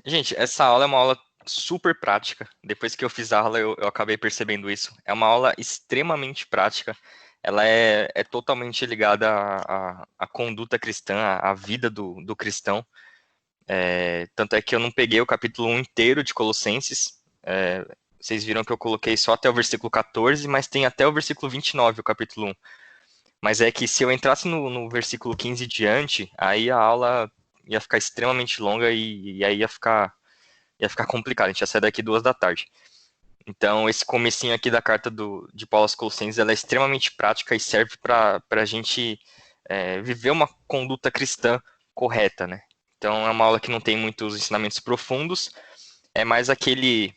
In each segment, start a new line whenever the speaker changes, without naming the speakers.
Gente, essa aula é uma aula super prática. Depois que eu fiz a aula, eu acabei percebendo isso. É uma aula extremamente prática. Ela é totalmente ligada à conduta cristã, à vida do cristão. Tanto é que eu não peguei o capítulo 1 inteiro de Colossenses. Vocês viram que eu coloquei só até o versículo 14, mas tem até o versículo 29, o capítulo 1. Mas é que se eu entrasse no versículo 15 e diante, aí a aula ia ficar extremamente longa e aí ia ficar complicado. A gente ia sair daqui 2 da tarde. Então, esse comecinho aqui da carta de Paulo aos Colossenses, ela é extremamente prática e serve para a gente viver uma conduta cristã correta, né? Então, é uma aula que não tem muitos ensinamentos profundos, é mais aquele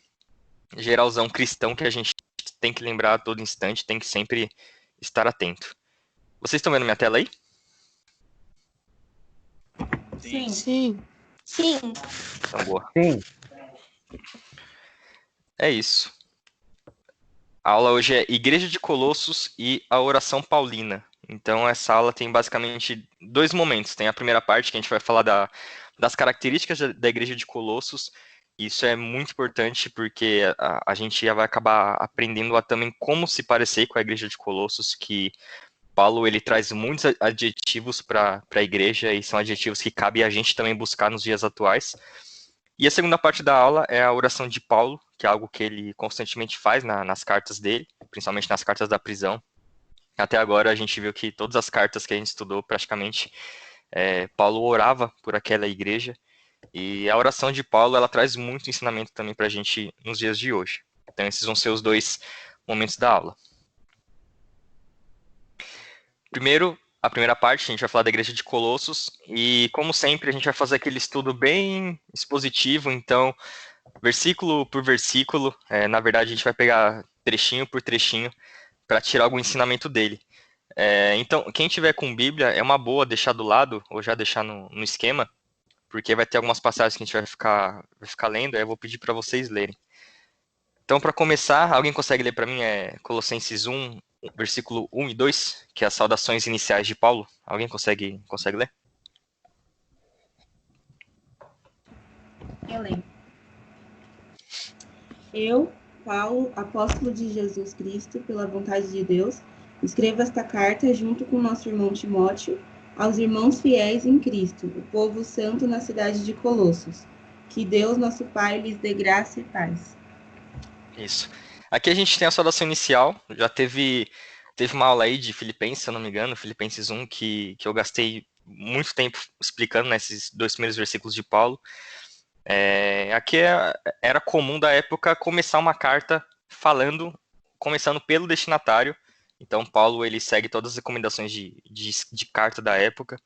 geralzão cristão que a gente tem que lembrar a todo instante, tem que sempre estar atento. Vocês estão vendo minha tela aí?
Sim.
Sim.
Então, boa.
Sim.
É isso. A aula hoje é Igreja de Colossos e a oração paulina. Então, essa aula tem basicamente 2 momentos. Tem a primeira parte, que a gente vai falar das características da Igreja de Colossos. Isso é muito importante, porque a gente já vai acabar aprendendo a também como se parecer com a Igreja de Colossos, que Paulo ele traz muitos adjetivos para a igreja, e são adjetivos que cabe a gente também buscar nos dias atuais. E a segunda parte da aula é a oração de Paulo, que é algo que ele constantemente faz nas cartas dele, principalmente nas cartas da prisão. Até agora a gente viu que todas as cartas que a gente estudou, praticamente, Paulo orava por aquela igreja. E a oração de Paulo, ela traz muito ensinamento também para a gente nos dias de hoje. Então esses vão ser os 2 momentos da aula. Primeiro, a primeira parte, a gente vai falar da igreja de Colossos, e como sempre, a gente vai fazer aquele estudo bem expositivo, então, versículo por versículo, na verdade, a gente vai pegar trechinho por trechinho para tirar algum ensinamento dele. Então, quem tiver com Bíblia, é uma boa deixar do lado, ou já deixar no esquema, porque vai ter algumas passagens que a gente vai ficar lendo, aí eu vou pedir para vocês lerem. Então, para começar, alguém consegue ler para mim Colossenses 1, versículo 1 e 2, que é as saudações iniciais de Paulo? Alguém consegue ler?
Eu lembro. Eu, Paulo, apóstolo de Jesus Cristo, pela vontade de Deus, escrevo esta carta junto com nosso irmão Timóteo, aos irmãos fiéis em Cristo, o povo santo na cidade de Colossos. Que Deus, nosso Pai, lhes dê graça e paz.
Isso. Aqui a gente tem a saudação inicial, já teve uma aula aí de Filipenses, se eu não me engano, Filipenses 1, que eu gastei muito tempo explicando nesses 2 primeiros versículos de Paulo. Aqui era comum da época começar uma carta começando pelo destinatário. Então Paulo ele segue todas as recomendações de carta da época.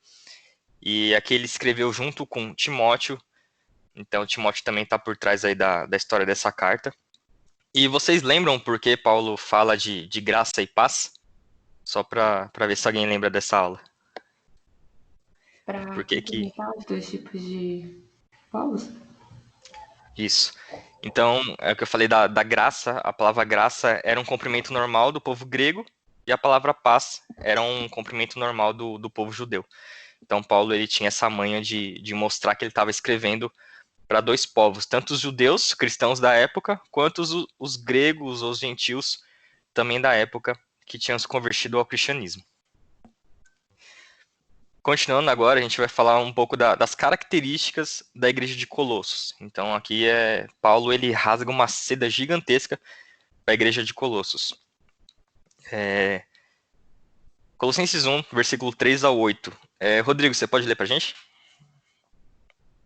E aqui ele escreveu junto com Timóteo. Então Timóteo também está por trás aí da história dessa carta. E vocês lembram por que Paulo fala de graça e paz? Só para ver se alguém lembra dessa aula.
Para
Por que
complementar os 2 tipos de povos?
Isso. Então, é o que eu falei da graça. A palavra graça era um cumprimento normal do povo grego e a palavra paz era um cumprimento normal do povo judeu. Então, Paulo ele tinha essa manha de mostrar que ele estava escrevendo para 2 povos, tanto os judeus, cristãos da época, quanto os gregos, os gentios, também da época, que tinham se convertido ao cristianismo. Continuando agora, a gente vai falar um pouco das características da igreja de Colossos. Então aqui Paulo ele rasga uma seda gigantesca para a igreja de Colossos. Colossenses 1, versículo 3 ao 8. Rodrigo, você pode ler para a gente?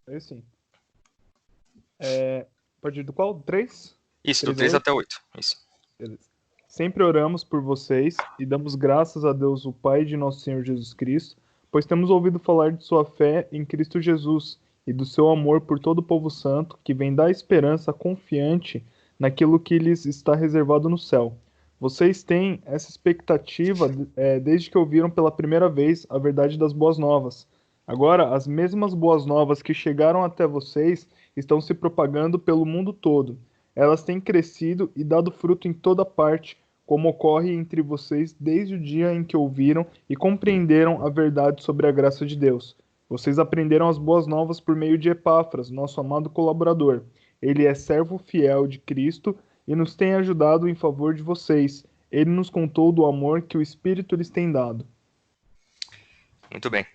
Eu sim. Pode ir do qual? 3?
Isso, do 3 até 8. Isso.
Beleza. Sempre oramos por vocês e damos graças a Deus, o Pai de nosso Senhor Jesus Cristo, pois temos ouvido falar de sua fé em Cristo Jesus e do seu amor por todo o povo santo, que vem da esperança confiante naquilo que lhes está reservado no céu. Vocês têm essa expectativa desde que ouviram pela primeira vez a verdade das boas novas. Agora, as mesmas boas novas que chegaram até vocês estão se propagando pelo mundo todo. Elas têm crescido e dado fruto em toda parte, como ocorre entre vocês desde o dia em que ouviram e compreenderam a verdade sobre a graça de Deus. Vocês aprenderam as boas novas por meio de Epáfras, nosso amado colaborador. Ele é servo fiel de Cristo e nos tem ajudado em favor de vocês. Ele nos contou do amor que o Espírito lhes tem dado.
Muito bem.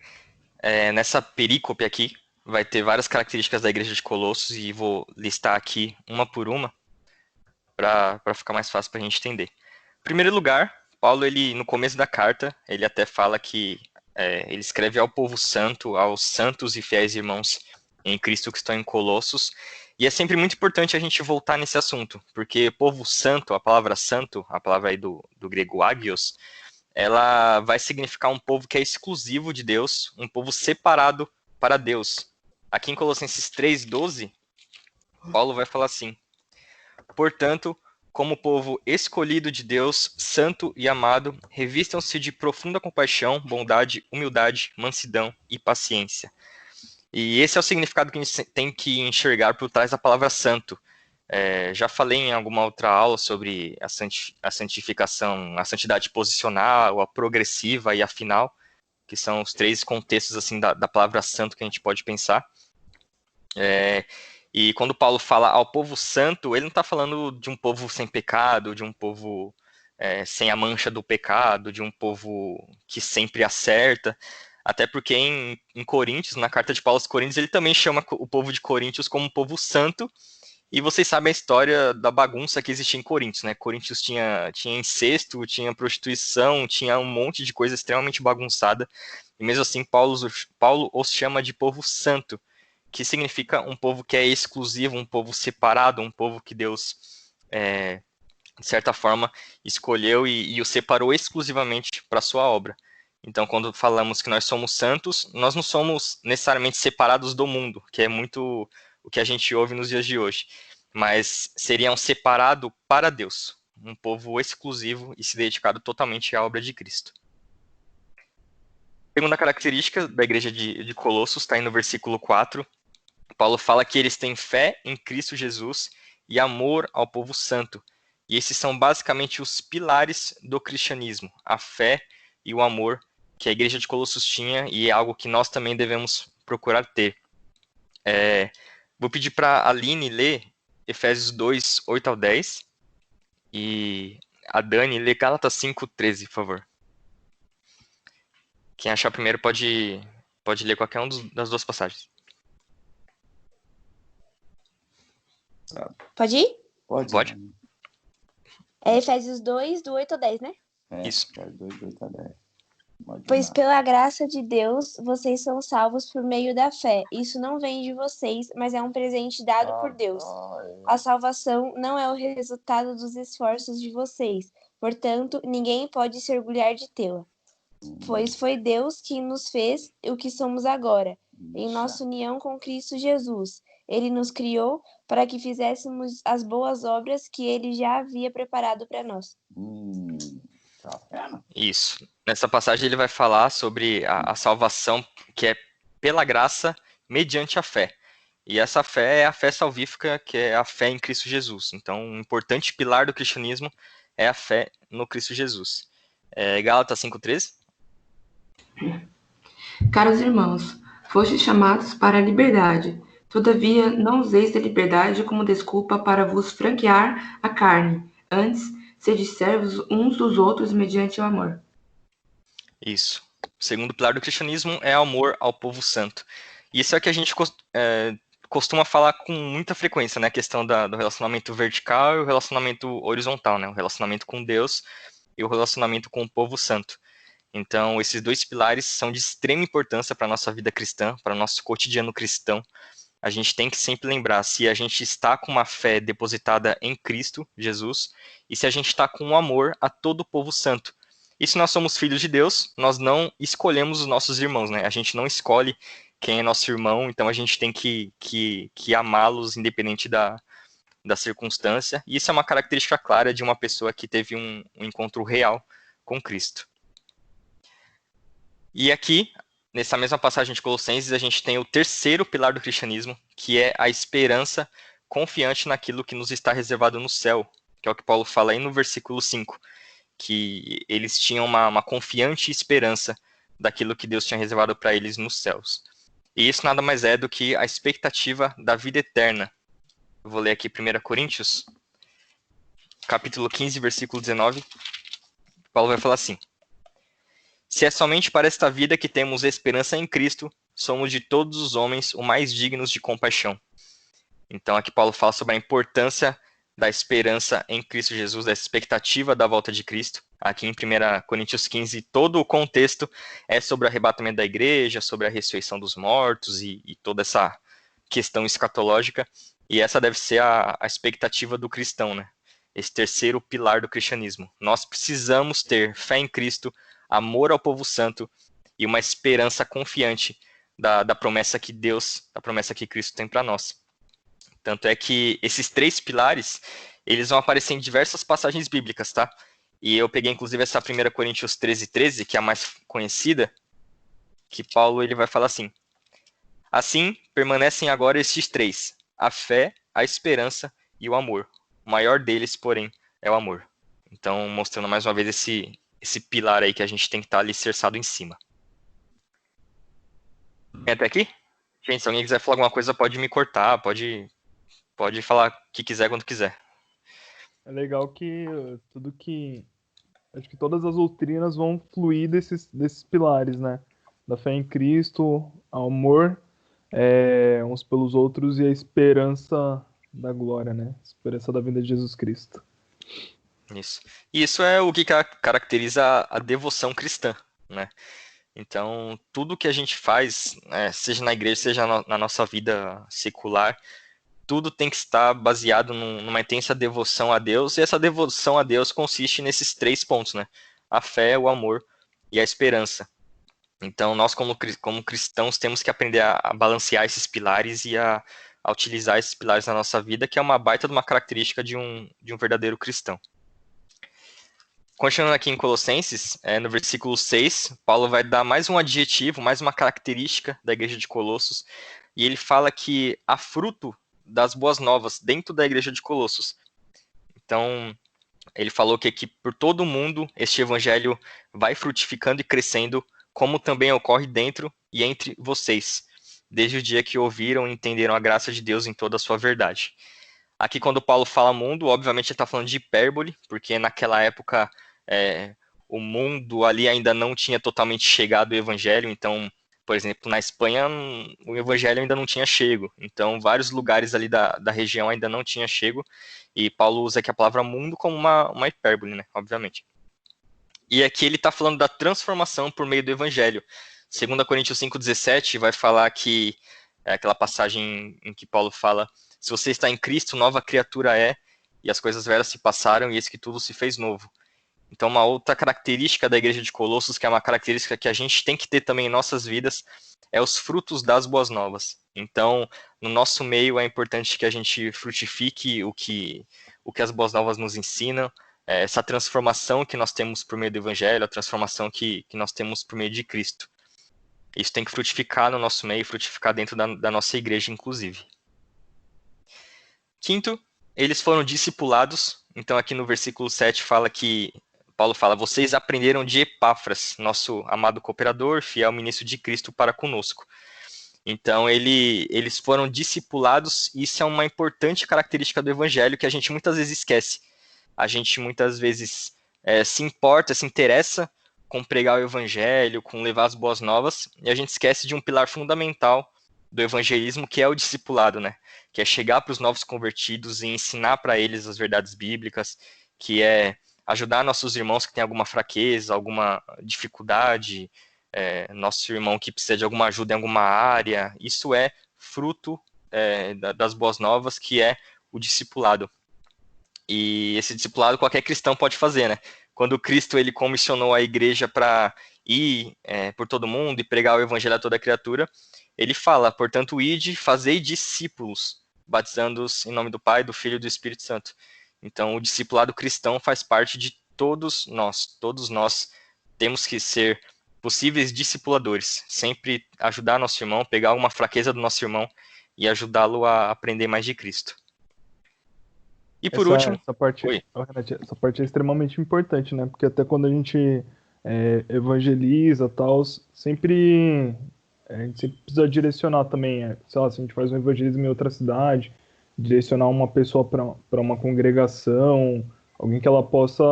Nessa perícope aqui, vai ter várias características da igreja de Colossos e vou listar aqui uma por uma para ficar mais fácil para a gente entender. Em primeiro lugar, Paulo, ele, no começo da carta, ele até fala que ele escreve ao povo santo, aos santos e fiéis irmãos em Cristo que estão em Colossos, e é sempre muito importante a gente voltar nesse assunto, porque povo santo, a palavra santo, a palavra aí do grego agios, ela vai significar um povo que é exclusivo de Deus, um povo separado para Deus. Aqui em Colossenses 3:12, Paulo vai falar assim: portanto, como povo escolhido de Deus, santo e amado, revistam-se de profunda compaixão, bondade, humildade, mansidão e paciência. E esse é o significado que a gente tem que enxergar por trás da palavra santo. Já falei em alguma outra aula sobre a santificação, a santidade posicional, a progressiva e a final, que são os três contextos assim da palavra santo que a gente pode pensar. E quando Paulo fala ao povo santo, ele não está falando de um povo sem pecado, de um povo sem a mancha do pecado, de um povo que sempre acerta. Até porque em Coríntios, na carta de Paulo aos Coríntios, ele também chama o povo de Coríntios como um povo santo. E vocês sabem a história da bagunça que existia em Coríntios, né? Coríntios tinha incesto, tinha prostituição, tinha um monte de coisa extremamente bagunçada. E mesmo assim, Paulo os chama de povo santo, que significa um povo que é exclusivo, um povo separado, um povo que Deus, de certa forma, escolheu e o separou exclusivamente para a sua obra. Então, quando falamos que nós somos santos, nós não somos necessariamente separados do mundo, que é muito o que a gente ouve nos dias de hoje, mas seriam separados para Deus, um povo exclusivo e se dedicado totalmente à obra de Cristo. A segunda característica da igreja de Colossos está aí no versículo 4. Paulo fala que eles têm fé em Cristo Jesus e amor ao povo santo. E esses são basicamente os pilares do cristianismo, a fé e o amor que a igreja de Colossos tinha, e é algo que nós também devemos procurar ter. Vou pedir para a Aline ler Efésios 2, 8 ao 10, e a Dani lê Gálatas 5, 13, por favor. Quem achar primeiro pode ler qualquer das duas passagens.
Pode ir?
Pode.
É Efésios 2, do 8 ao 10, né?
Isso.
Efésios 2, do 8 a 10.
Pois pela graça de Deus, vocês são salvos por meio da fé. Isso não vem de vocês, mas é um presente dado por Deus. A salvação não é o resultado dos esforços de vocês. Portanto, ninguém pode se orgulhar de tê-la. Pois foi Deus quem nos fez o que somos agora, em nossa união com Cristo Jesus. Ele nos criou para que fizéssemos as boas obras que ele já havia preparado para nós.
Isso. Nessa passagem ele vai falar sobre a salvação que é pela graça mediante a fé. E essa fé é a fé salvífica, que é a fé em Cristo Jesus. Então, um importante pilar do cristianismo é a fé no Cristo Jesus. Gálatas 5:13.
Caros irmãos, fostes chamados para a liberdade. Todavia, não useis da liberdade como desculpa para vos franquear a carne. Antes, sede servos uns dos outros mediante o amor.
Isso. O segundo pilar do cristianismo é amor ao povo santo. E isso é o que a gente costuma falar com muita frequência, né? A questão do relacionamento vertical e o relacionamento horizontal, né? O relacionamento com Deus e o relacionamento com o povo santo. Então, esses dois pilares são de extrema importância para a nossa vida cristã, para o nosso cotidiano cristão. A gente tem que sempre lembrar se a gente está com uma fé depositada em Cristo Jesus e se a gente está com um amor a todo o povo santo. E se nós somos filhos de Deus, nós não escolhemos os nossos irmãos, né? A gente não escolhe quem é nosso irmão, então a gente tem que amá-los independente da circunstância. E isso é uma característica clara de uma pessoa que teve um encontro real com Cristo. E aqui, nessa mesma passagem de Colossenses, a gente tem o terceiro pilar do cristianismo, que é a esperança confiante naquilo que nos está reservado no céu, que é o que Paulo fala aí no versículo 5, que eles tinham uma confiante esperança daquilo que Deus tinha reservado para eles nos céus. E isso nada mais é do que a expectativa da vida eterna. Eu vou ler aqui 1 Coríntios, capítulo 15, versículo 19. Paulo vai falar assim: se é somente para esta vida que temos esperança em Cristo, somos de todos os homens os mais dignos de compaixão. Então aqui Paulo fala sobre a importância da esperança em Cristo Jesus, da expectativa da volta de Cristo. Aqui em 1 Coríntios 15, todo o contexto é sobre o arrebatamento da igreja, sobre a ressurreição dos mortos e toda essa questão escatológica. E essa deve ser a expectativa do cristão, né? Esse terceiro pilar do cristianismo. Nós precisamos ter fé em Cristo, amor ao povo santo e uma esperança confiante da promessa que da promessa que Cristo tem para nós. Tanto é que esses três pilares, eles vão aparecer em diversas passagens bíblicas, tá? E eu peguei, inclusive, essa 1 Coríntios 13, que é a mais conhecida, que Paulo ele vai falar assim: assim, permanecem agora estes três, a fé, a esperança e o amor. O maior deles, porém, é o amor. Então, mostrando mais uma vez esse pilar aí que a gente tem que estar alicerçado em cima. Vem até aqui? Gente, se alguém quiser falar alguma coisa, pode me cortar, pode falar o que quiser quando quiser.
É legal que acho que todas as doutrinas vão fluir desses pilares, né? Da fé em Cristo, ao amor uns pelos outros e a esperança da glória, né? A esperança da vinda de Jesus Cristo.
Isso. E isso é o que caracteriza a devoção cristã, né? Então, tudo que a gente faz, seja na igreja, seja na nossa vida secular, tudo tem que estar baseado numa intensa devoção a Deus, e essa devoção a Deus consiste nesses três pontos, né? A fé, o amor e a esperança. Então, nós como cristãos temos que aprender a balancear esses pilares e a utilizar esses pilares na nossa vida, que é uma baita de uma característica de um verdadeiro cristão. Continuando aqui em Colossenses, no versículo 6, Paulo vai dar mais um adjetivo, mais uma característica da igreja de Colossos, e ele fala que há fruto das boas novas dentro da igreja de Colossos. Então, ele falou que aqui por todo o mundo este evangelho vai frutificando e crescendo, como também ocorre dentro e entre vocês, desde o dia que ouviram e entenderam a graça de Deus em toda a sua verdade. Aqui, quando Paulo fala mundo, obviamente ele está falando de hipérbole, porque naquela época o mundo ali ainda não tinha totalmente chegado o evangelho, então, por exemplo, na Espanha o evangelho ainda não tinha chego, então vários lugares ali da região ainda não tinha chego, e Paulo usa aqui a palavra mundo como uma hipérbole, né, obviamente. E aqui ele está falando da transformação por meio do evangelho. 2 Coríntios 5,17 vai falar que, aquela passagem em que Paulo fala: se você está em Cristo, nova criatura é, e as coisas velhas se passaram, e eis que tudo se fez novo. Então, uma outra característica da igreja de Colossos, que é uma característica que a gente tem que ter também em nossas vidas, é os frutos das boas novas. Então, no nosso meio é importante que a gente frutifique o que as boas novas nos ensinam, essa transformação que nós temos por meio do evangelho, a transformação que nós temos por meio de Cristo. Isso tem que frutificar no nosso meio, frutificar dentro da nossa igreja, inclusive. Quinto, eles foram discipulados. Então, aqui no versículo 7 Paulo fala: vocês aprenderam de Epáfras, nosso amado cooperador, fiel ministro de Cristo para conosco. Então, eles foram discipulados, e isso é uma importante característica do evangelho que a gente muitas vezes esquece. A gente muitas vezes se importa, se interessa com pregar o evangelho, com levar as boas novas, e a gente esquece de um pilar fundamental do evangelismo, que é o discipulado, né? Que é chegar para os novos convertidos e ensinar para eles as verdades bíblicas, que é ajudar nossos irmãos que têm alguma fraqueza, alguma dificuldade, nosso irmão que precisa de alguma ajuda em alguma área. Isso é fruto das boas novas, que é o discipulado. E esse discipulado qualquer cristão pode fazer, né? Quando Cristo ele comissionou a igreja para ir por todo mundo e pregar o evangelho a toda criatura, ele fala: portanto, ide, fazei discípulos, batizando-os em nome do Pai, do Filho e do Espírito Santo. Então, o discipulado cristão faz parte de todos nós. Todos nós temos que ser possíveis discipuladores. Sempre ajudar nosso irmão, pegar alguma fraqueza do nosso irmão e ajudá-lo a aprender mais de Cristo. E por último...
Essa parte é extremamente importante, né? Porque até quando a gente evangeliza, tal, sempre A gente sempre precisa direcionar também, sei lá, se a gente faz um evangelismo em outra cidade, direcionar uma pessoa para uma congregação, alguém que ela possa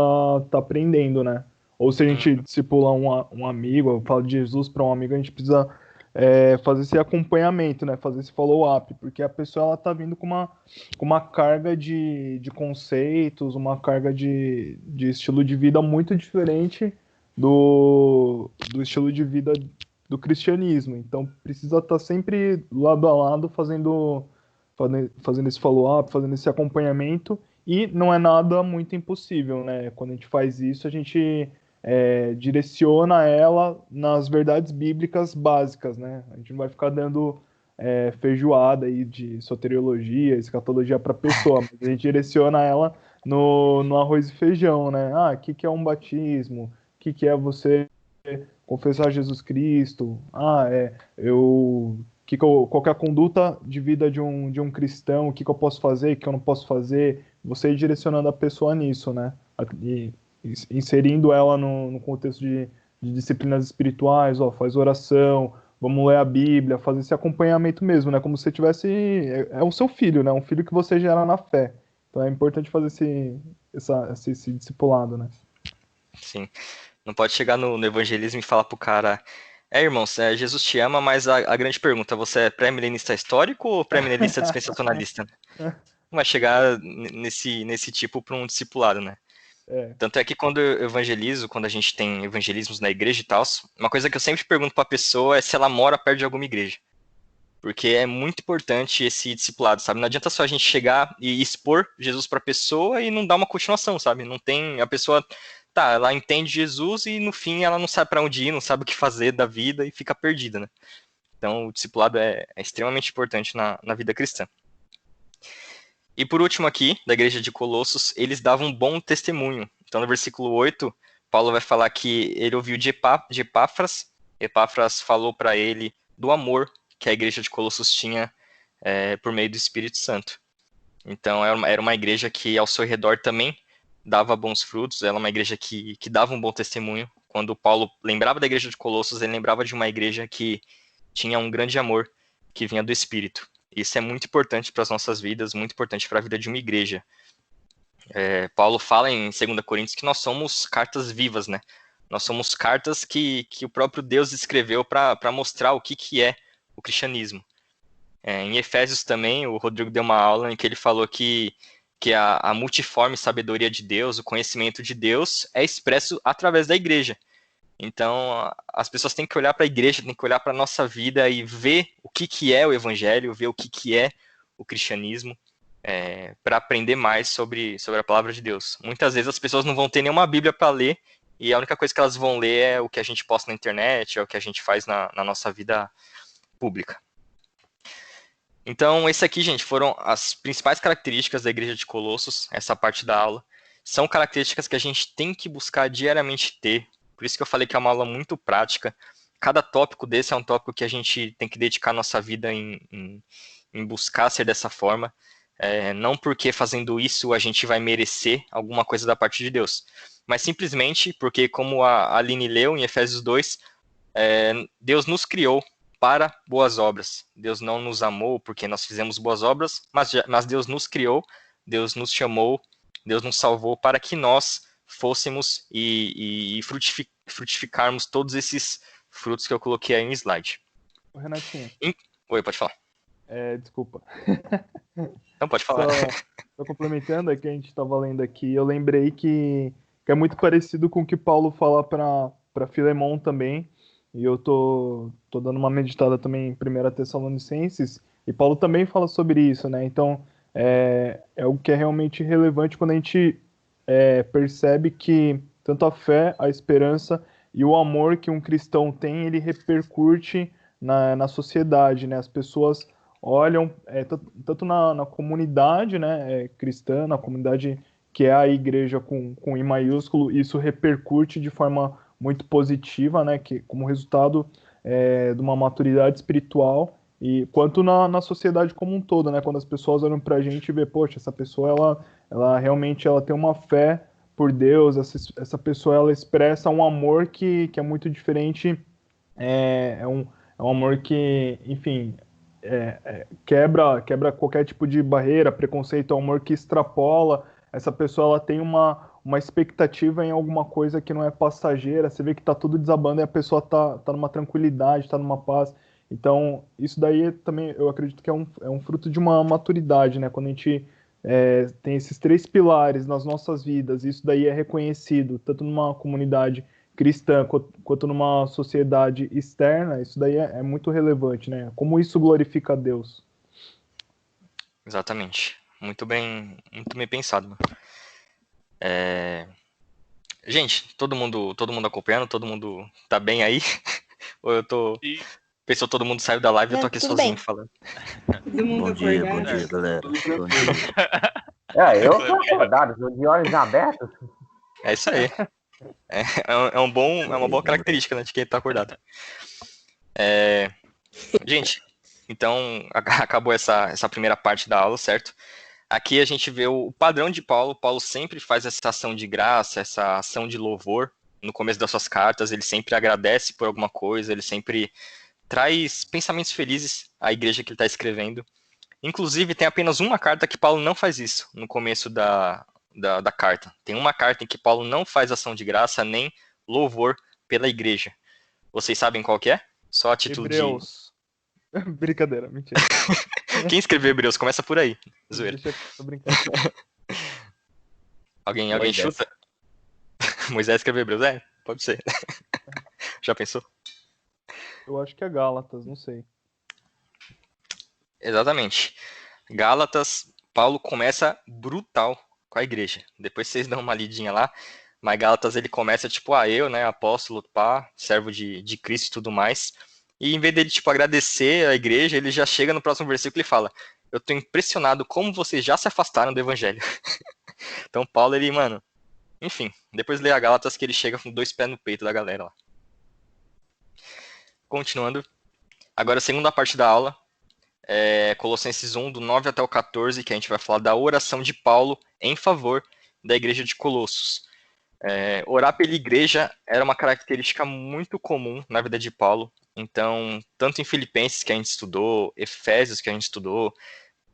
estar aprendendo, né? Ou se a gente
Uhum.
discipular um amigo, eu falo de Jesus para um amigo, a gente precisa fazer esse acompanhamento, né? Fazer esse follow-up, porque a pessoa ela tá vindo com uma carga de conceitos, uma carga de estilo de vida muito diferente do estilo de vida do cristianismo. Então precisa estar sempre lado a lado fazendo esse follow-up, fazendo esse acompanhamento, e não é nada muito impossível, né? Quando a gente faz isso, a gente direciona ela nas verdades bíblicas básicas, né? A gente não vai ficar dando feijoada aí de soteriologia, escatologia para a pessoa, mas a gente direciona ela no arroz e feijão, né? Ah, o que que é um batismo? O que é você confessar Jesus Cristo? Qual que é a conduta de vida de um cristão? O que que eu posso fazer, o que eu não posso fazer? Você ir direcionando a pessoa nisso, né? E inserindo ela no contexto de disciplinas espirituais, ó, faz oração, vamos ler a Bíblia, fazer esse acompanhamento mesmo, né? Como se você tivesse. É o seu filho, né? Um filho que você gera na fé. Então é importante fazer esse discipulado, né?
Sim. Não pode chegar no evangelismo e falar pro cara, irmãos, Jesus te ama, mas a grande pergunta, você é pré-milenista histórico ou pré-milenista dispensacionalista? Não vai chegar nesse tipo para um discipulado, né?
É.
Tanto é que quando eu evangelizo, quando a gente tem evangelismos na igreja e tal, uma coisa que eu sempre pergunto pra pessoa é se ela mora perto de alguma igreja. Porque é muito importante esse discipulado, sabe? Não adianta só a gente chegar e expor Jesus pra pessoa e não dar uma continuação, sabe? Não tem. A pessoa, tá, ela entende Jesus e no fim ela não sabe pra onde ir, não sabe o que fazer da vida e fica perdida, né? Então o discipulado é extremamente importante na vida cristã. E por último aqui, da igreja de Colossos, eles davam um bom testemunho. Então no versículo 8, Paulo vai falar que ele ouviu de Epáfras, Epáfras falou para ele do amor que a igreja de Colossos tinha por meio do Espírito Santo. Então era uma igreja que ao seu redor também dava bons frutos, era uma igreja que dava um bom testemunho. Quando Paulo lembrava da igreja de Colossos, ele lembrava de uma igreja que tinha um grande amor que vinha do Espírito. Isso é muito importante para as nossas vidas, muito importante para a vida de uma igreja. Paulo fala em 2 Coríntios que nós somos cartas vivas, né? Nós somos cartas que o próprio Deus escreveu para mostrar o que é o cristianismo. Em Efésios também, o Rodrigo deu uma aula em que ele falou que a multiforme sabedoria de Deus, o conhecimento de Deus, é expresso através da igreja. Então, as pessoas têm que olhar para a igreja, têm que olhar para a nossa vida e ver o que é o evangelho, ver o que é o cristianismo, para aprender mais sobre a palavra de Deus. Muitas vezes as pessoas não vão ter nenhuma Bíblia para ler e a única coisa que elas vão ler é o que a gente posta na internet, é o que a gente faz na nossa vida pública. Então, esse aqui, gente, foram as principais características da igreja de Colossos, essa parte da aula. São características que a gente tem que buscar diariamente ter. Por isso que eu falei que é uma aula muito prática. Cada tópico desse é um tópico que a gente tem que dedicar nossa vida em buscar ser dessa forma. Não porque fazendo isso a gente vai merecer alguma coisa da parte de Deus, mas simplesmente porque, como a Aline leu em Efésios 2, Deus nos criou para boas obras. Deus não nos amou porque nós fizemos boas obras, mas Deus nos criou, Deus nos chamou, Deus nos salvou para que nós fôssemos e frutificarmos todos esses frutos que eu coloquei aí no slide.
Renatinho.
Oi, pode falar.
Desculpa.
Não, pode falar.
Só complementando aqui, a gente estava lendo aqui, eu lembrei que é muito parecido com o que Paulo fala para Filemon também, e eu tô dando uma meditada também em 1 Tessalonicenses, e Paulo também fala sobre isso, né? Então, é o que é realmente relevante quando a gente percebe que tanto a fé, a esperança e o amor que um cristão tem, ele repercute na sociedade, né? As pessoas olham, tanto na comunidade, né, cristã, na comunidade que é a igreja com I maiúsculo, isso repercute de forma muito positiva, né, que, como resultado de uma maturidade espiritual, e quanto na sociedade como um todo, né, quando as pessoas olham pra gente e vê, poxa, essa pessoa, ela realmente ela tem uma fé por Deus, essa pessoa ela expressa um amor que é muito diferente, É um amor que, enfim, quebra qualquer tipo de barreira, preconceito, é um amor que extrapola. Essa pessoa ela tem uma expectativa em alguma coisa que não é passageira. Você vê que tá tudo desabando e a pessoa tá numa tranquilidade, tá numa paz. Então, isso daí também eu acredito que é um fruto de uma maturidade, né? Quando a gente tem esses três pilares nas nossas vidas, isso daí é reconhecido, tanto numa comunidade cristã quanto numa sociedade externa, isso daí é muito relevante, né? Como isso glorifica a Deus.
Exatamente. Muito bem pensado, mano. Gente, todo mundo acompanhando, todo mundo tá bem aí? Ou eu tô... Pensou todo mundo saiu da live e eu tô
Não,
aqui
tudo
sozinho
bem.
falando.
Todo mundo
Bom dia,
acordado.
galera.
Tudo
Bom
tranquilo.
dia.
Eu tô acordado, tô de olhos abertos.
É isso aí. É uma boa característica, né, de quem tá acordado. Gente, então acabou essa primeira parte da aula, certo? Aqui a gente vê o padrão de Paulo. Paulo sempre faz essa ação de graça, essa ação de louvor no começo das suas cartas. Ele sempre agradece por alguma coisa, ele sempre traz pensamentos felizes à igreja que ele está escrevendo. Inclusive, tem apenas uma carta que Paulo não faz isso no começo da carta. Tem uma carta em que Paulo não faz ação de graça nem louvor pela igreja. Vocês sabem qual que é? Só a título
Hebreus. Brincadeira, mentira.
de... Quem escreveu Hebreus? Começa por aí. Zoeira.
Deixa eu brincar.
Alguém
Moisés.
chuta? Moisés escreveu Hebreus? Pode ser. Já pensou?
Eu acho que é Gálatas, não sei.
Exatamente. Gálatas, Paulo começa brutal com a igreja. Depois vocês dão uma lidinha lá. Mas Gálatas ele começa tipo, eu, né, apóstolo, servo de Cristo e tudo mais. E em vez dele tipo agradecer a igreja, ele já chega no próximo versículo e fala: eu tô impressionado como vocês já se afastaram do evangelho. Então Paulo, ele, mano, enfim, depois lê a Gálatas que ele chega com 2 pés no peito da galera lá. Continuando. Agora a segunda parte da aula. Colossenses 1, do 9 até o 14, que a gente vai falar da oração de Paulo em favor da igreja de Colossos. Orar pela igreja era uma característica muito comum na vida de Paulo. Então, tanto em Filipenses, que a gente estudou, Efésios, que a gente estudou,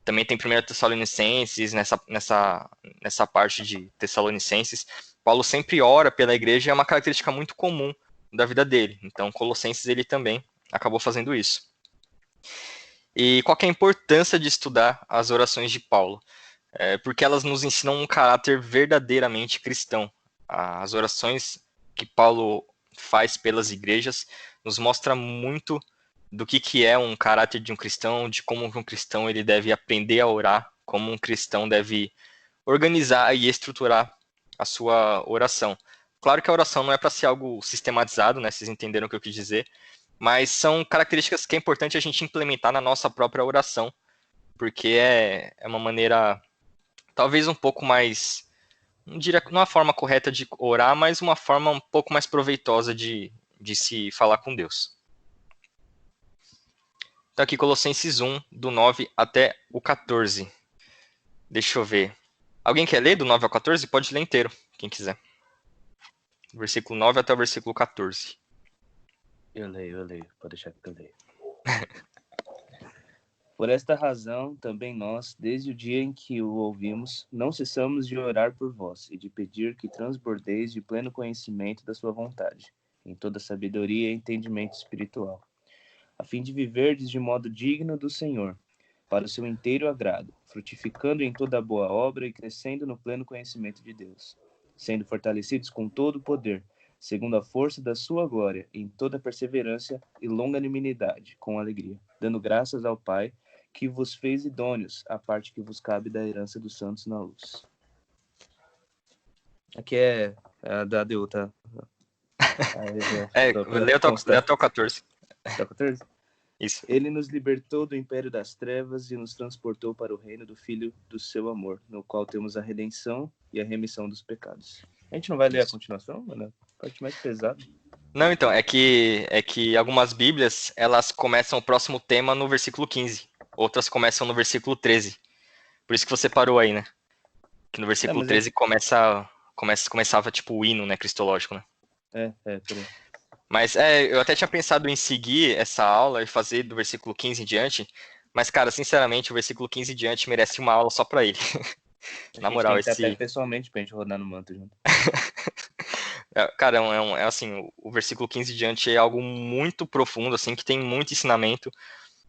também tem 1 Tessalonicenses, nessa parte de Tessalonicenses, Paulo sempre ora pela igreja, é uma característica muito comum da vida dele. Então, Colossenses, ele também acabou fazendo isso. E qual que é a importância de estudar as orações de Paulo? Porque elas nos ensinam um caráter verdadeiramente cristão. As orações que Paulo faz pelas igrejas nos mostra muito do que é um caráter de um cristão, de como um cristão ele deve aprender a orar, como um cristão deve organizar e estruturar a sua oração. Claro que a oração não é para ser algo sistematizado, né? Vocês entenderam o que eu quis dizer, mas são características que é importante a gente implementar na nossa própria oração, porque é uma maneira talvez um pouco mais, não diria uma forma correta de orar, mas uma forma um pouco mais proveitosa de se falar com Deus. Então aqui Colossenses 1, do 9 até o 14. Deixa eu ver. Alguém quer ler do 9 ao 14? Pode ler inteiro, quem quiser. Versículo 9 até o versículo 14.
Eu leio. Pode deixar que eu leio. Por esta razão, também nós, desde o dia em que o ouvimos, não cessamos de orar por vós e de pedir que transbordeis de pleno conhecimento da sua vontade, em toda sabedoria e entendimento espiritual, a fim de viverdes de modo digno do Senhor, para o seu inteiro agrado, frutificando em toda boa obra e crescendo no pleno conhecimento de Deus, sendo fortalecidos com todo o poder, segundo a força da sua glória, em toda perseverança e longanimidade, com alegria, dando graças ao Pai, que vos fez idôneos à parte que vos cabe da herança dos santos na luz. Aqui é a da ADU, tá?
Lê até o 14.
Até o 14?
Isso.
Ele nos libertou do império das trevas e nos transportou para o reino do Filho do seu amor, no qual temos a redenção e a remissão dos pecados. A gente não vai ler a continuação, mano? A parte mais pesada.
Não, então, é que algumas bíblias, elas começam o próximo tema no versículo 15. Outras começam no versículo 13. Por isso que você parou aí, né? Que no versículo 13 começava tipo o hino, né, cristológico, né?
Por aí.
Mas eu até tinha pensado em seguir essa aula e fazer do versículo 15 em diante, mas, cara, sinceramente, o versículo 15 em diante merece uma aula só pra ele.
A
Na
gente tem
moral,
que ir até pessoalmente pra gente rodar no manto junto.
Cara, assim, o versículo 15 em diante é algo muito profundo, assim, que tem muito ensinamento.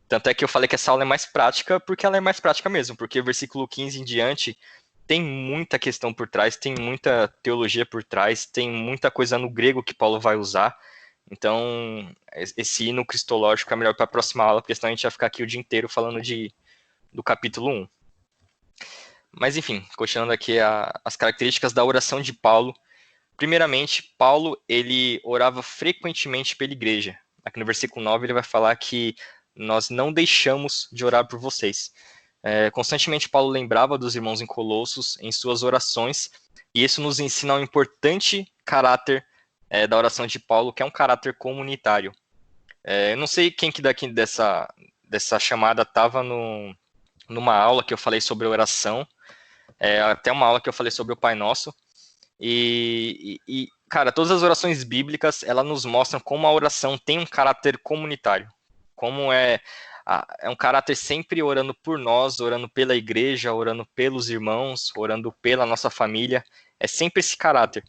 Tanto é que eu falei que essa aula é mais prática, porque ela é mais prática mesmo, porque o versículo 15 em diante tem muita questão por trás, tem muita teologia por trás, tem muita coisa no grego que Paulo vai usar. Então, esse hino cristológico é melhor para a próxima aula, porque senão a gente vai ficar aqui o dia inteiro falando do capítulo 1. Mas, enfim, continuando aqui as características da oração de Paulo. Primeiramente, Paulo, ele orava frequentemente pela igreja. Aqui no versículo 9 ele vai falar que nós não deixamos de orar por vocês. Constantemente Paulo lembrava dos irmãos em Colossos em suas orações, e isso nos ensina um importante caráter da oração de Paulo, que é um caráter comunitário. Eu não sei quem que daqui dessa chamada estava numa aula que eu falei sobre oração, até uma aula que eu falei sobre o Pai Nosso, e, cara, todas as orações bíblicas, elas nos mostram como a oração tem um caráter comunitário, como é um caráter sempre orando por nós, orando pela igreja, orando pelos irmãos, orando pela nossa família, é sempre esse caráter.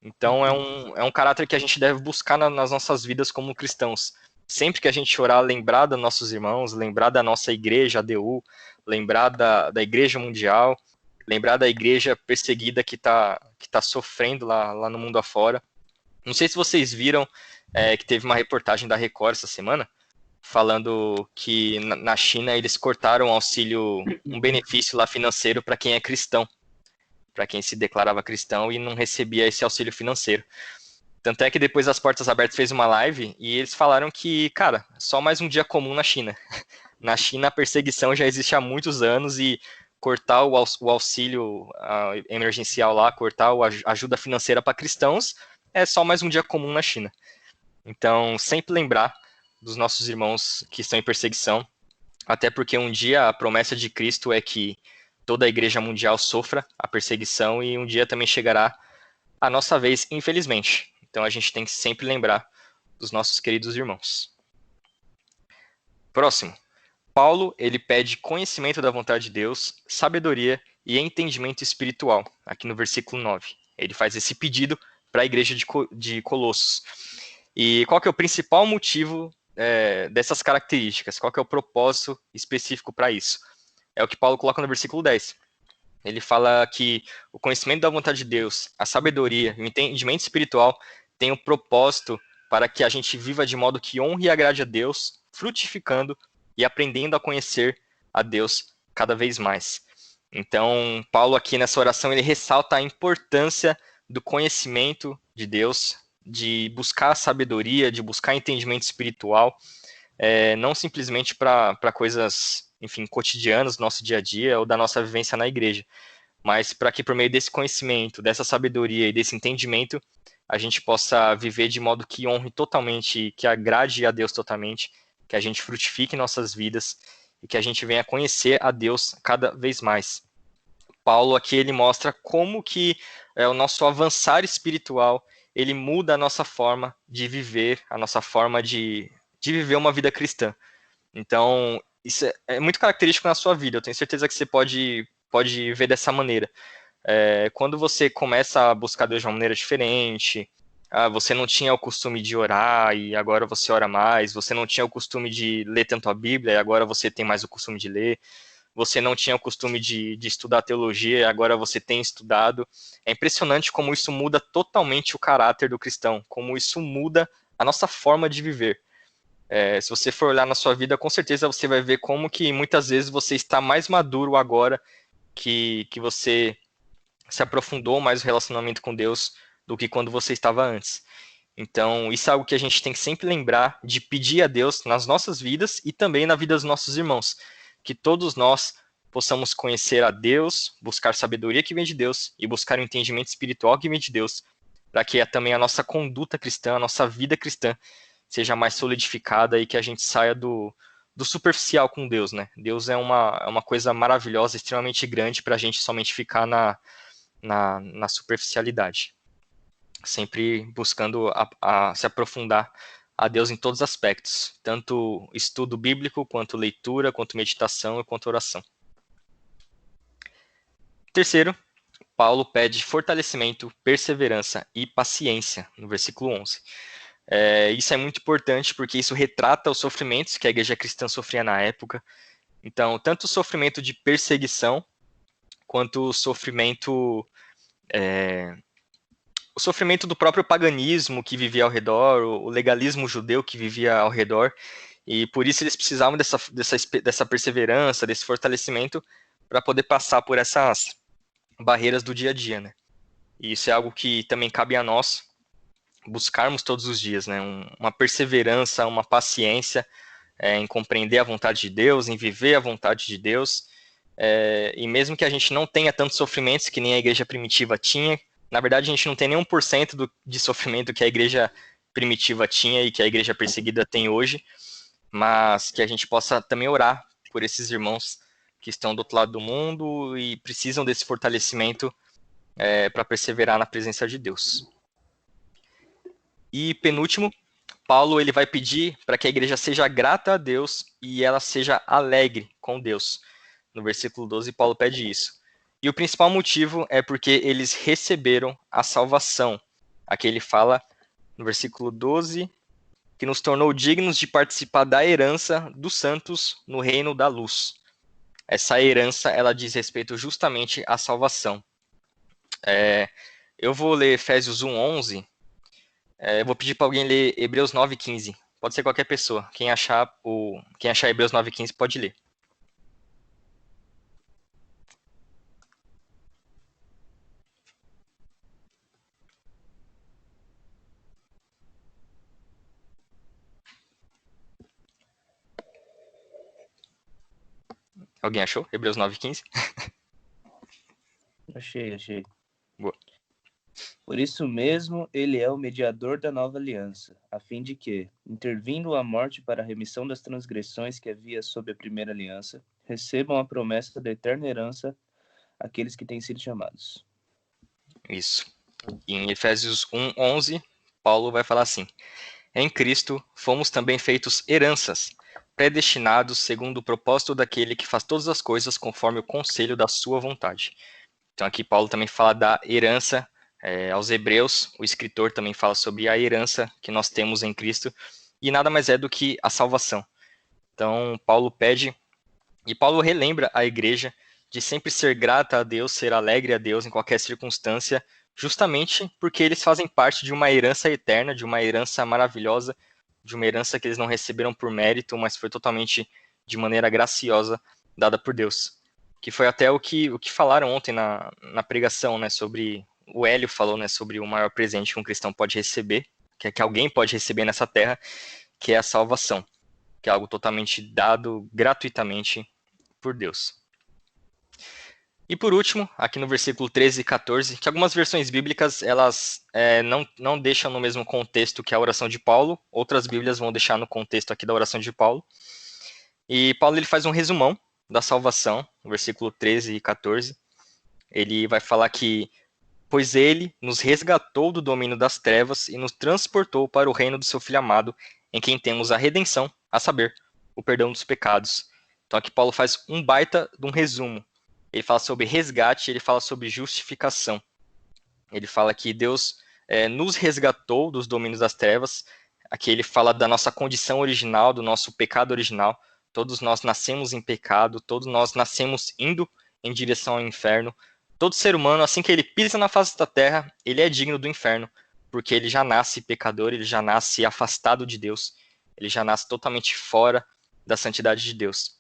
Então é um caráter que a gente deve buscar nas nossas vidas como cristãos. Sempre que a gente orar, lembrar dos nossos irmãos, lembrar da nossa igreja, a ADU, lembrar da igreja mundial, lembrar da igreja perseguida que tá sofrendo lá no mundo afora. Não sei se vocês viram que teve uma reportagem da Record essa semana, falando que na China eles cortaram um benefício lá financeiro para quem é cristão, para quem se declarava cristão e não recebia esse auxílio financeiro. Tanto é que depois das Portas Abertas fez uma live e eles falaram que, cara, só mais um dia comum na China. Na China a perseguição já existe há muitos anos e cortar o auxílio emergencial lá, cortar a ajuda financeira para cristãos é só mais um dia comum na China. Então, sempre lembrar dos nossos irmãos que estão em perseguição, até porque um dia a promessa de Cristo é que toda a igreja mundial sofra a perseguição e um dia também chegará a nossa vez, infelizmente. Então a gente tem que sempre lembrar dos nossos queridos irmãos. Próximo. Paulo, ele pede conhecimento da vontade de Deus, sabedoria e entendimento espiritual, aqui no versículo 9. Ele faz esse pedido para a igreja de Colossos. E qual que é o principal motivo dessas características? Qual que é o propósito específico para isso? É o que Paulo coloca no versículo 10. Ele fala que o conhecimento da vontade de Deus, a sabedoria e o entendimento espiritual tem o propósito para que a gente viva de modo que honre e agrade a Deus, frutificando e aprendendo a conhecer a Deus cada vez mais. Então, Paulo aqui nessa oração, ele ressalta a importância do conhecimento de Deus, de buscar sabedoria, de buscar entendimento espiritual, não simplesmente para coisas, enfim, cotidianas do nosso dia a dia ou da nossa vivência na igreja, mas para que por meio desse conhecimento, dessa sabedoria e desse entendimento, a gente possa viver de modo que honre totalmente, que agrade a Deus totalmente, que a gente frutifique em nossas vidas e que a gente venha conhecer a Deus cada vez mais. Paulo aqui ele mostra como que o nosso avançar espiritual, ele muda a nossa forma de viver, a nossa forma de viver uma vida cristã. Então, isso é muito característico na sua vida, eu tenho certeza que você pode ver dessa maneira. Quando você começa a buscar Deus de uma maneira diferente, você não tinha o costume de orar e agora você ora mais, você não tinha o costume de ler tanto a Bíblia e agora você tem mais o costume de ler, você não tinha o costume de estudar teologia e agora você tem estudado. É impressionante como isso muda totalmente o caráter do cristão, como isso muda a nossa forma de viver. Se você for olhar na sua vida, com certeza você vai ver como que muitas vezes você está mais maduro agora que você se aprofundou mais o relacionamento com Deus do que quando você estava antes. Então, isso é algo que a gente tem que sempre lembrar de pedir a Deus nas nossas vidas e também na vida dos nossos irmãos. Que todos nós possamos conhecer a Deus, buscar sabedoria que vem de Deus e buscar o entendimento espiritual que vem de Deus, para que também a nossa conduta cristã, a nossa vida cristã, seja mais solidificada e que a gente saia do superficial com Deus, né? Deus é uma coisa maravilhosa, extremamente grande para a gente somente ficar na superficialidade. sempre buscando se aprofundar a Deus em todos os aspectos, tanto estudo bíblico, quanto leitura, quanto meditação e quanto oração. Terceiro, Paulo pede fortalecimento, perseverança e paciência, no versículo 11. Isso é muito importante porque isso retrata os sofrimentos que a igreja cristã sofria na época. Então, tanto o sofrimento de perseguição, quanto o sofrimento do próprio paganismo que vivia ao redor, o legalismo judeu que vivia ao redor, e por isso eles precisavam dessa perseverança, desse fortalecimento, para poder passar por essas barreiras do dia a dia, né? E isso é algo que também cabe a nós buscarmos todos os dias, né? Uma perseverança, uma paciência em compreender a vontade de Deus, em viver a vontade de Deus, e mesmo que a gente não tenha tantos sofrimentos que nem a igreja primitiva tinha, na verdade a gente não tem nem 1% de sofrimento que a igreja primitiva tinha e que a igreja perseguida tem hoje, mas que a gente possa também orar por esses irmãos que estão do outro lado do mundo e precisam desse fortalecimento para perseverar na presença de Deus. E penúltimo, Paulo ele vai pedir para que a igreja seja grata a Deus e ela seja alegre com Deus. No versículo 12, Paulo pede isso. E o principal motivo é porque eles receberam a salvação. Aqui ele fala, no versículo 12, que nos tornou dignos de participar da herança dos santos no reino da luz. Essa herança, ela diz respeito justamente à salvação. Eu vou ler Efésios 1:11. Eu vou pedir para alguém ler Hebreus 9:15. Pode ser qualquer pessoa. Quem achar Hebreus 9:15 pode ler. Alguém achou? Hebreus 9:15?
Achei.
Boa.
Por isso mesmo, ele é o mediador da nova aliança, a fim de que, intervindo a morte para a remissão das transgressões que havia sob a primeira aliança, recebam a promessa da eterna herança aqueles que têm sido chamados.
Isso. Em Efésios 1:11, Paulo vai falar assim: em Cristo fomos também feitos heranças, predestinados segundo o propósito daquele que faz todas as coisas conforme o conselho da sua vontade. Então aqui Paulo também fala da herança aos Hebreus, o escritor também fala sobre a herança que nós temos em Cristo, e nada mais é do que a salvação. Então Paulo pede, e Paulo relembra a igreja de sempre ser grata a Deus, ser alegre a Deus em qualquer circunstância, justamente porque eles fazem parte de uma herança eterna, de uma herança maravilhosa, de uma herança que eles não receberam por mérito, mas foi totalmente de maneira graciosa dada por Deus. Que foi até o que falaram ontem na pregação, né, sobre, o Hélio falou, né, sobre o maior presente que um cristão pode receber, que alguém pode receber nessa terra, que é a salvação, que é algo totalmente dado gratuitamente por Deus. E por último, aqui no versículo 13 e 14, que algumas versões bíblicas, elas não deixam no mesmo contexto que a oração de Paulo, outras bíblias vão deixar no contexto aqui da oração de Paulo. E Paulo ele faz um resumão da salvação, no versículo 13 e 14. Ele vai falar que, pois ele nos resgatou do domínio das trevas e nos transportou para o reino do seu Filho amado, em quem temos a redenção, a saber, o perdão dos pecados. Então aqui Paulo faz um baita de um resumo. Ele fala sobre resgate, ele fala sobre justificação. Ele fala que Deus nos resgatou dos domínios das trevas. Aqui ele fala da nossa condição original, do nosso pecado original. Todos nós nascemos em pecado, todos nós nascemos indo em direção ao inferno. Todo ser humano, assim que ele pisa na face da terra, ele é digno do inferno, porque ele já nasce pecador, ele já nasce afastado de Deus, ele já nasce totalmente fora da santidade de Deus.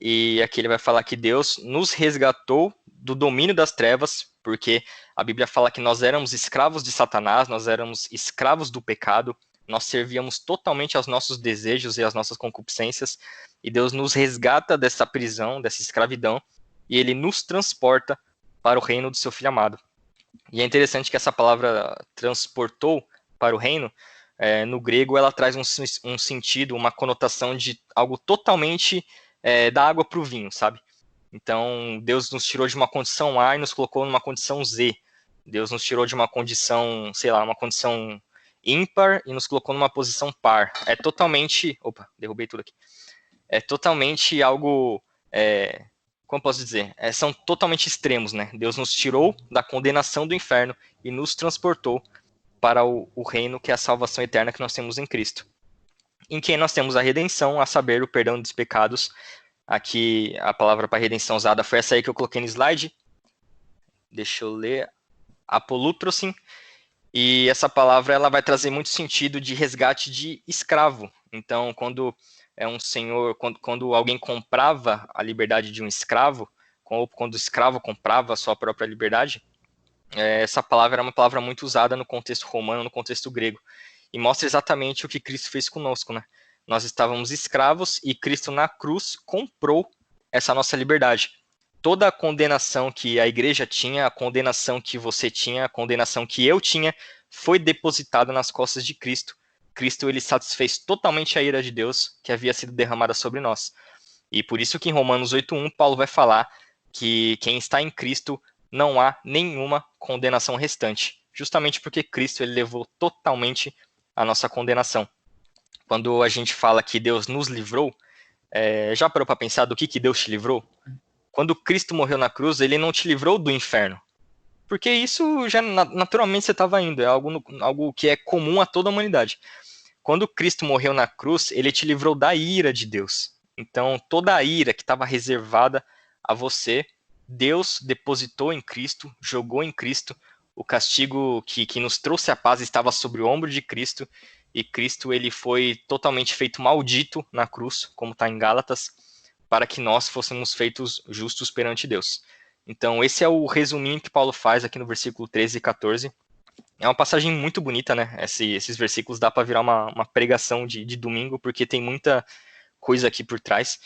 E aqui ele vai falar que Deus nos resgatou do domínio das trevas, porque a Bíblia fala que nós éramos escravos de Satanás, nós éramos escravos do pecado, nós servíamos totalmente aos nossos desejos e às nossas concupiscências, e Deus nos resgata dessa prisão, dessa escravidão, e ele nos transporta para o reino do seu Filho amado. E é interessante que essa palavra transportou para o reino, no grego ela traz um sentido, uma conotação de algo totalmente da água para o vinho, sabe? Então, Deus nos tirou de uma condição A e nos colocou numa condição Z. Deus nos tirou de uma condição, sei lá, uma condição ímpar e nos colocou numa posição par. É totalmente... Opa, derrubei tudo aqui. É totalmente algo... como posso dizer? São totalmente extremos, né? Deus nos tirou da condenação do inferno e nos transportou para o reino que é a salvação eterna que nós temos em Cristo. Em quem nós temos a redenção, a saber, o perdão dos pecados. Aqui, a palavra para redenção usada foi essa aí que eu coloquei no slide. Deixa eu ler. Apolutrosin. E essa palavra ela vai trazer muito sentido de resgate de escravo. Então, quando um senhor, quando alguém comprava a liberdade de um escravo, ou quando o escravo comprava a sua própria liberdade, essa palavra era uma palavra muito usada no contexto romano, no contexto grego. E mostra exatamente o que Cristo fez conosco, né? Nós estávamos escravos e Cristo na cruz comprou essa nossa liberdade. Toda a condenação que a igreja tinha, a condenação que você tinha, a condenação que eu tinha, foi depositada nas costas de Cristo. Cristo, ele satisfez totalmente a ira de Deus que havia sido derramada sobre nós. E por isso que em Romanos 8:1, Paulo vai falar que quem está em Cristo não há nenhuma condenação restante. Justamente porque Cristo, ele levou totalmente a nossa condenação. Quando a gente fala que Deus nos livrou, já parou para pensar do que Deus te livrou? Quando Cristo morreu na cruz, ele não te livrou do inferno. Porque isso já naturalmente você estava indo, é algo que é comum a toda a humanidade. Quando Cristo morreu na cruz, ele te livrou da ira de Deus. Então, toda a ira que estava reservada a você, Deus depositou em Cristo, jogou em Cristo. O castigo que nos trouxe a paz estava sobre o ombro de Cristo, e Cristo ele foi totalmente feito maldito na cruz, como está em Gálatas, para que nós fôssemos feitos justos perante Deus. Então, esse é o resuminho que Paulo faz aqui no versículo 13 e 14. É uma passagem muito bonita, né? Esses versículos dá para virar uma pregação de domingo, porque tem muita coisa aqui por trás.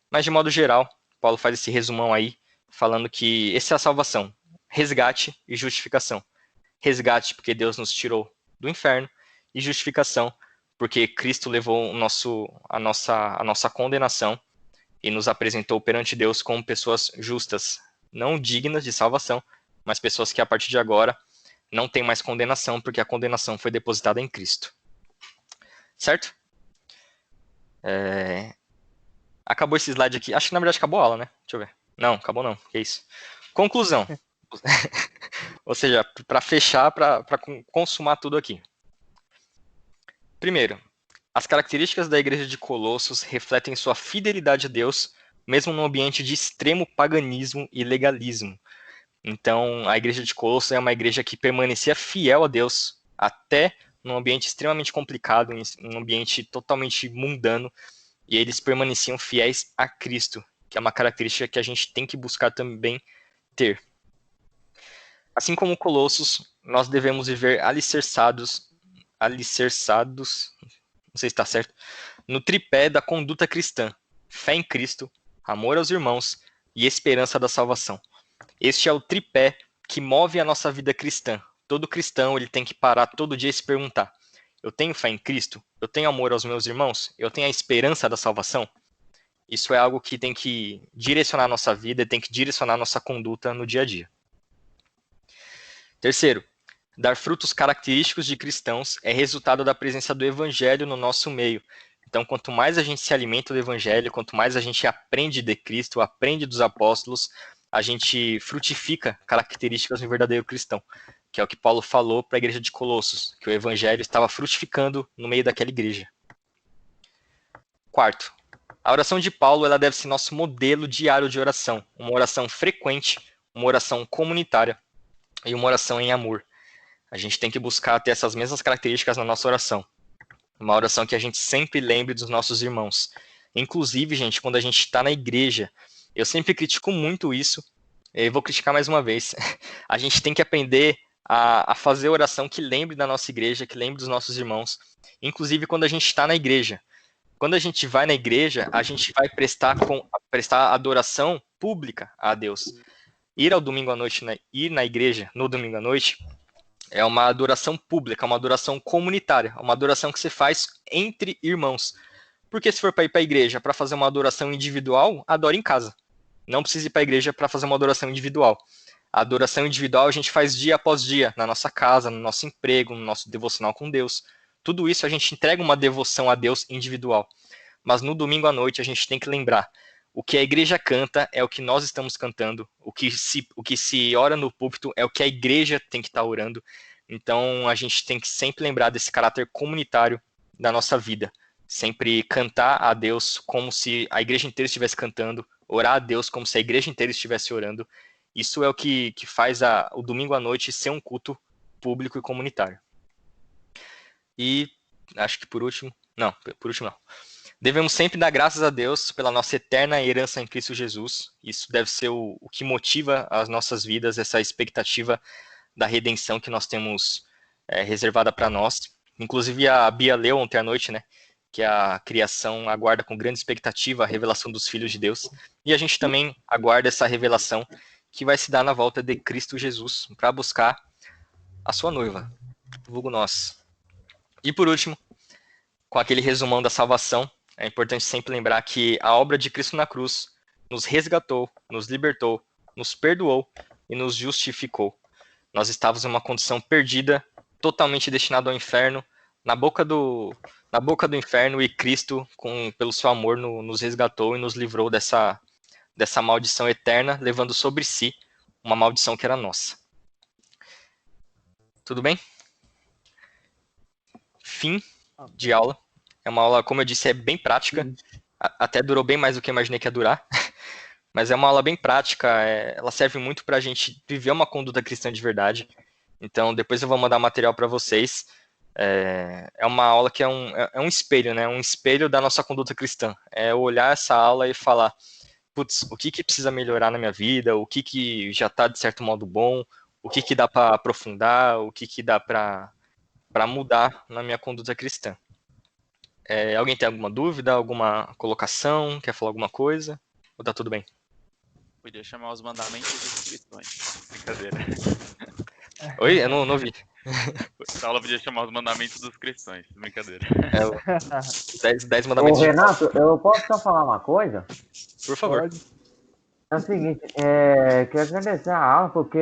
Mas, de modo geral, Paulo faz esse resumão aí, falando que essa é a salvação. Resgate e justificação. Resgate porque Deus nos tirou do inferno, e justificação porque Cristo levou a nossa condenação e nos apresentou perante Deus como pessoas justas, não dignas de salvação, mas pessoas que a partir de agora não têm mais condenação, porque a condenação foi depositada em Cristo. Certo? Acabou esse slide aqui. Acho que na verdade acabou a aula, né? Deixa eu ver. Não, acabou não. Que isso. Conclusão. Ou seja, para fechar, para consumar tudo aqui. Primeiro, as características da igreja de Colossos refletem sua fidelidade a Deus, mesmo num ambiente de extremo paganismo e legalismo. Então, a igreja de Colossos é uma igreja que permanecia fiel a Deus, até num ambiente extremamente complicado, em um ambiente totalmente mundano, e eles permaneciam fiéis a Cristo, que é uma característica que a gente tem que buscar também ter. Assim como Colossos, nós devemos viver alicerçados, não sei se está certo, no tripé da conduta cristã: fé em Cristo, amor aos irmãos e esperança da salvação. Este é o tripé que move a nossa vida cristã. Todo cristão ele tem que parar todo dia e se perguntar: eu tenho fé em Cristo? Eu tenho amor aos meus irmãos? Eu tenho a esperança da salvação? Isso é algo que tem que direcionar a nossa vida, tem que direcionar a nossa conduta no dia a dia. Terceiro, dar frutos característicos de cristãos é resultado da presença do evangelho no nosso meio. Então, quanto mais a gente se alimenta do evangelho, quanto mais a gente aprende de Cristo, aprende dos apóstolos, a gente frutifica características do verdadeiro cristão, que é o que Paulo falou para a igreja de Colossos, que o evangelho estava frutificando no meio daquela igreja. Quarto, a oração de Paulo ela deve ser nosso modelo diário de oração, uma oração frequente, uma oração comunitária e uma oração em amor. A gente tem que buscar ter essas mesmas características na nossa oração. Uma oração que a gente sempre lembre dos nossos irmãos. Inclusive, gente, quando a gente está na igreja, eu sempre critico muito isso, eu vou criticar mais uma vez. A gente tem que aprender a fazer oração que lembre da nossa igreja, que lembre dos nossos irmãos. Inclusive, quando a gente está na igreja. Quando a gente vai na igreja, a gente vai prestar adoração pública a Deus. Ir ao domingo à noite, ir na igreja no domingo à noite, é uma adoração pública, uma adoração comunitária, uma adoração que você faz entre irmãos. Porque se for para ir para a igreja para fazer uma adoração individual, adore em casa. Não precisa ir para a igreja para fazer uma adoração individual. A adoração individual a gente faz dia após dia, na nossa casa, no nosso emprego, no nosso devocional com Deus. Tudo isso a gente entrega uma devoção a Deus individual. Mas no domingo à noite a gente tem que lembrar, o que a igreja canta é o que nós estamos cantando, o que se ora no púlpito é o que a igreja tem que estar orando. Então a gente tem que sempre lembrar desse caráter comunitário da nossa vida. Sempre cantar a Deus como se a igreja inteira estivesse cantando, orar a Deus como se a igreja inteira estivesse orando. Isso é o que faz o domingo à noite ser um culto público e comunitário. E acho que por último não. Devemos sempre dar graças a Deus pela nossa eterna herança em Cristo Jesus. Isso deve ser o que motiva as nossas vidas, essa expectativa da redenção que nós temos reservada para nós. Inclusive a Bia leu ontem à noite, né? Que a criação aguarda com grande expectativa a revelação dos filhos de Deus. E a gente também aguarda essa revelação que vai se dar na volta de Cristo Jesus para buscar a sua noiva, vulgo nós. E por último, com aquele resumão da salvação, é importante sempre lembrar que a obra de Cristo na cruz nos resgatou, nos libertou, nos perdoou e nos justificou. Nós estávamos em uma condição perdida, totalmente destinado ao inferno, na boca do inferno, e Cristo, pelo seu amor, nos resgatou e nos livrou dessa maldição eterna, levando sobre si uma maldição que era nossa. Tudo bem? Fim de aula. É uma aula, como eu disse, é bem prática. Até durou bem mais do que eu imaginei que ia durar. Mas é uma aula bem prática. Ela serve muito para a gente viver uma conduta cristã de verdade. Então, depois eu vou mandar material para vocês. É uma aula que é um espelho, né? Um espelho da nossa conduta cristã. É olhar essa aula e falar, putz, o que precisa melhorar na minha vida? O que já está, de certo modo, bom? O que dá para aprofundar? O que dá para mudar na minha conduta cristã? Alguém tem alguma dúvida, alguma colocação? Quer falar alguma coisa? Ou tá tudo bem?
Podia chamar os mandamentos dos cristãos. Brincadeira.
Oi? Eu não ouvi.
Essa aula podia chamar os mandamentos dos cristãos. Brincadeira.
10 mandamentos.
Ô, Renato, eu posso só falar uma coisa?
Por favor.
Pode.
É o seguinte, quero agradecer a aula, porque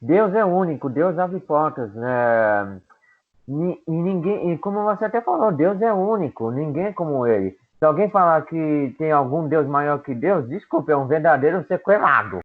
Deus é único, Deus abre portas, né? E ninguém, e como você até falou, Deus é único, ninguém é como ele. Se alguém falar que tem algum Deus maior que Deus, desculpe, é um verdadeiro sequelado.